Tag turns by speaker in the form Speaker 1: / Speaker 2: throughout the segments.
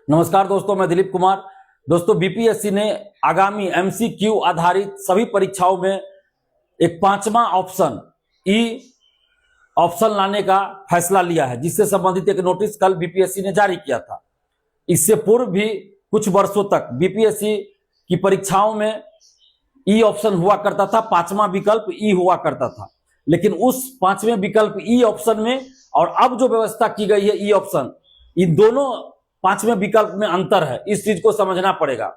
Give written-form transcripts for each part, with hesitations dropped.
Speaker 1: नमस्कार दोस्तों, मैं दिलीप कुमार। दोस्तों, बीपीएससी ने आगामी एमसीक्यू आधारित सभी परीक्षाओं में एक पांचवा ऑप्शन ई ऑप्शन लाने का फैसला लिया है, जिससे संबंधित एक नोटिस कल बीपीएससी ने जारी किया था। इससे पूर्व भी कुछ वर्षों तक बीपीएससी की परीक्षाओं में ई ऑप्शन हुआ करता था, पांचवा विकल्प ई हुआ करता था। लेकिन उस पांचवें विकल्प ई ऑप्शन में और अब जो व्यवस्था की गई है ई ऑप्शन, इन दोनों पांचवें विकल्प में अंतर है। इस चीज को समझना पड़ेगा।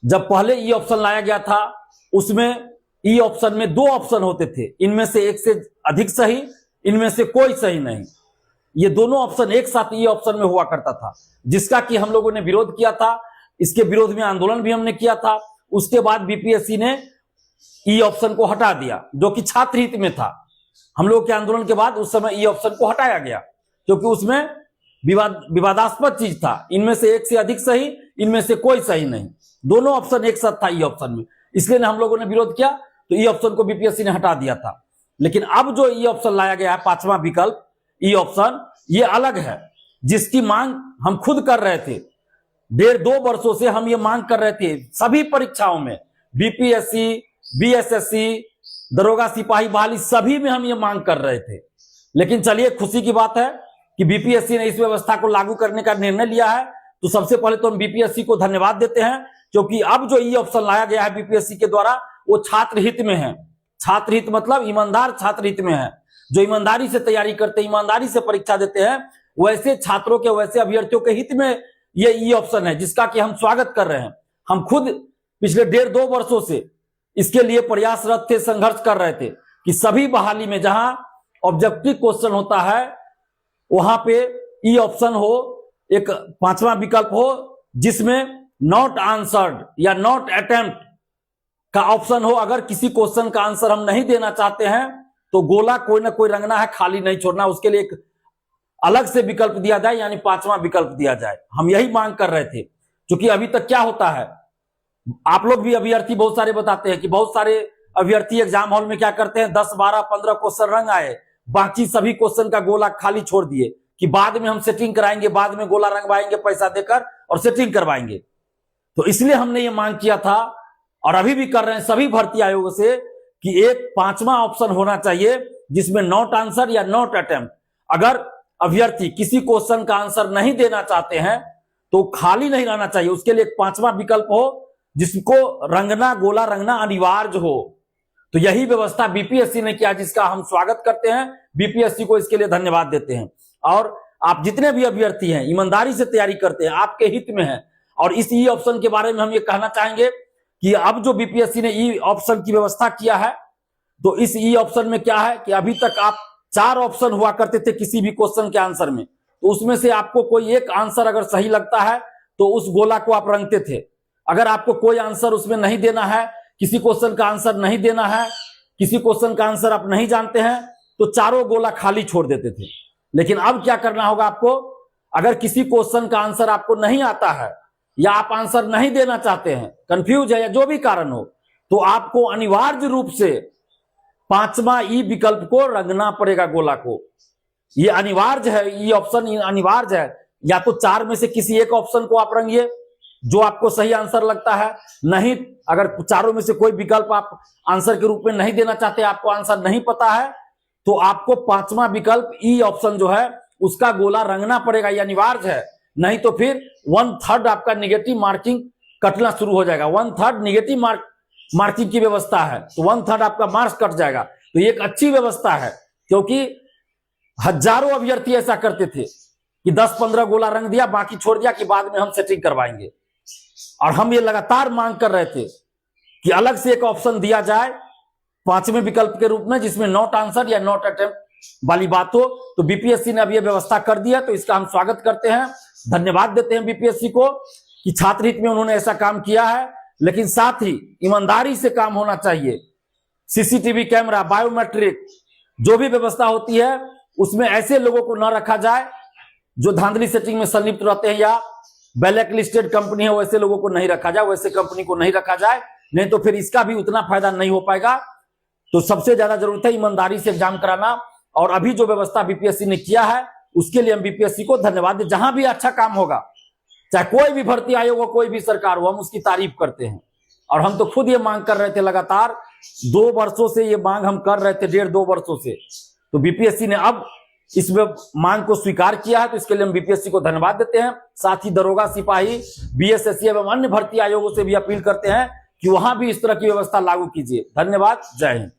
Speaker 1: जब पहले ई ऑप्शन लाया गया था, उसमें ई ऑप्शन में दो ऑप्शन होते थे, इनमें से एक से अधिक सही, इनमें से कोई सही नहीं। ये दोनों ऑप्शन एक साथ ई ऑप्शन में हुआ करता था, जिसका कि हम लोगों ने विरोध किया था। इसके विरोध में आंदोलन भी हमने किया था। उसके बाद बीपीएससी ने ई ऑप्शन को हटा दिया, जो कि छात्र हित में था। हम लोग के आंदोलन के बाद उस समय ई ऑप्शन को हटाया गया, क्योंकि उसमें विवादास्पद चीज था। इनमें से एक से अधिक सही, इनमें से कोई सही नहीं। दोनों ऑप्शन एक साथ था ई ऑप्शन में, इसलिए हम लोगों ने विरोध किया, तो ई ऑप्शन को बीपीएससी ने हटा दिया था। लेकिन अब जो ई ऑप्शन लाया गया है, पांचवा विकल्प ई ऑप्शन, ये अलग है, जिसकी मांग हम खुद कर रहे थे। 1.5-2 वर्षों से हम ये मांग कर रहे थे। सभी परीक्षाओं में, बीपीएससी, बीएसएससी, दरोगा सिपाही बहाली, सभी में हम ये मांग कर रहे थे। लेकिन चलिए, खुशी की बात है कि बीपीएससी ने इस व्यवस्था को लागू करने का निर्णय लिया है। तो सबसे पहले तो हम बीपीएससी को धन्यवाद देते हैं, क्योंकि अब जो ई ऑप्शन लाया गया है बीपीएससी के द्वारा, वो छात्र हित में है। छात्र हित मतलब ईमानदार छात्र हित में है। जो ईमानदारी से तैयारी करते हैं, ईमानदारी से परीक्षा देते हैं, वैसे छात्रों के, वैसे अभ्यर्थियों के हित में ये ई ऑप्शन है, जिसका कि हम स्वागत कर रहे हैं। हम खुद पिछले 1.5-2 वर्षों से इसके लिए प्रयासरत थे, संघर्ष कर रहे थे कि सभी बहाली में जहां ऑब्जेक्टिव क्वेश्चन होता है, वहां पे ई ऑप्शन हो, एक पांचवा विकल्प हो, जिसमें नॉट आंसर्ड या नॉट अटेम्प्ट का ऑप्शन हो। अगर किसी क्वेश्चन का आंसर हम नहीं देना चाहते हैं, तो गोला कोई ना कोई रंगना है, खाली नहीं छोड़ना। उसके लिए एक अलग से विकल्प दिया जाए, यानी पांचवा विकल्प दिया जाए। हम यही मांग कर रहे थे। क्योंकि अभी तक क्या होता है, आप लोग भी अभ्यर्थी बहुत सारे बताते हैं कि बहुत सारे अभ्यर्थी एग्जाम हॉल में क्या करते हैं, 10, 12, 15 क्वेश्चन रंग आए, बाकी सभी क्वेश्चन का गोला खाली छोड़ दिए कि बाद में हम सेटिंग कराएंगे, बाद में गोला रंगवाएंगे पैसा देकर और सेटिंग करवाएंगे। तो इसलिए हमने ये मांग किया था, और अभी भी कर रहे हैं सभी भर्ती आयोग से, कि एक पांचवा ऑप्शन होना चाहिए, जिसमें नॉट आंसर या नॉट अटेम्प्ट। अगर अभ्यर्थी किसी क्वेश्चन का आंसर नहीं देना चाहते हैं, तो खाली नहीं रहना चाहिए। उसके लिए एक पांचवा विकल्प हो, जिसको रंगना, गोला रंगना अनिवार्य हो। तो यही व्यवस्था बीपीएससी ने किया, जिसका हम स्वागत करते हैं। बीपीएससी को इसके लिए धन्यवाद देते हैं। और आप जितने भी अभ्यर्थी हैं, ईमानदारी से तैयारी करते हैं, आपके हित में है। और इस ई ऑप्शन के बारे में हम ये कहना चाहेंगे कि अब जो बीपीएससी ने ई ऑप्शन की व्यवस्था किया है, तो इस ई ऑप्शन में क्या है कि अभी तक आप 4 ऑप्शन हुआ करते थे किसी भी क्वेश्चन के आंसर में। तो उसमें से आपको कोई एक आंसर अगर सही लगता है, तो उस गोला को आप रंगते थे। अगर आपको कोई आंसर उसमें नहीं देना है, किसी क्वेश्चन का आंसर नहीं देना है, किसी क्वेश्चन का आंसर आप नहीं जानते हैं, तो चारों गोला खाली छोड़ देते थे। लेकिन अब क्या करना होगा आपको, अगर किसी क्वेश्चन का आंसर आपको नहीं आता है, या आप आंसर नहीं देना चाहते हैं, कंफ्यूज है, या जो भी कारण हो, तो आपको अनिवार्य रूप से पांचवा ई विकल्प को रंगना पड़ेगा, गोला को। ये अनिवार्य है, ई ऑप्शन अनिवार्य है। या तो 4 में से किसी एक ऑप्शन को आप रंगिए, जो आपको सही आंसर लगता है। नहीं, अगर चारों में से कोई विकल्प आप आंसर के रूप में नहीं देना चाहते, आपको आंसर नहीं पता है, तो आपको पांचवा विकल्प ई ऑप्शन जो है, उसका गोला रंगना पड़ेगा। यह अनिवार्य है। नहीं तो फिर 1/3 आपका निगेटिव मार्किंग कटना शुरू हो जाएगा। 1/3 निगेटिव मार्किंग की व्यवस्था है, तो 1/3 आपका मार्क्स कट जाएगा। तो ये एक अच्छी व्यवस्था है, क्योंकि हजारों अभ्यर्थी ऐसा करते थे कि 10-15 गोला रंग दिया, बाकी छोड़ दिया कि बाद में हम सेटिंग करवाएंगे। और हम ये लगातार मांग कर रहे थे कि अलग से एक ऑप्शन दिया जाए पांचवें विकल्प के रूप में, जिसमें नॉट आंसर या नॉट अटेम्प्ट वाली बात हो। तो बीपीएससी ने अब यह व्यवस्था कर दी है, तो इसका हम स्वागत करते हैं, धन्यवाद देते हैं बीपीएससी को कि छात्र हित में उन्होंने ऐसा काम किया है। लेकिन साथ ही ईमानदारी से काम होना चाहिए। सीसीटीवी कैमरा, बायोमेट्रिक, जो भी व्यवस्था होती है, उसमें ऐसे लोगों को न रखा जाए जो धांधली सेटिंग में संलिप्त रहते हैं, या ब्लैक लिस्टेड कंपनी है, वैसे लोगों को नहीं रखा जाए, वैसे कंपनी को नहीं रखा जाए। नहीं तो फिर इसका भी उतना फायदा नहीं हो पाएगा। तो सबसे ज्यादा जरूरत है ईमानदारी से एग्जाम कराना। और अभी जो व्यवस्था बीपीएससी ने किया है, उसके लिए हम बीपीएससी को धन्यवाद दें। जहां भी अच्छा काम होगा, चाहे कोई भी भर्ती आयोग हो, कोई भी सरकार हो, हम उसकी तारीफ करते हैं। और हम तो खुद ये मांग कर रहे थे लगातार 2 वर्षों से, ये मांग हम कर रहे थे 1.5-2 वर्षों से। तो बीपीएससी ने अब इसमें मांग को स्वीकार किया है, तो इसके लिए हम बीपीएससी को धन्यवाद देते हैं। साथ ही दरोगा, सिपाही, बीएसएससी एवं अन्य भर्ती आयोगों से भी अपील करते हैं कि वहां भी इस तरह की व्यवस्था लागू कीजिए। धन्यवाद। जय हिंद।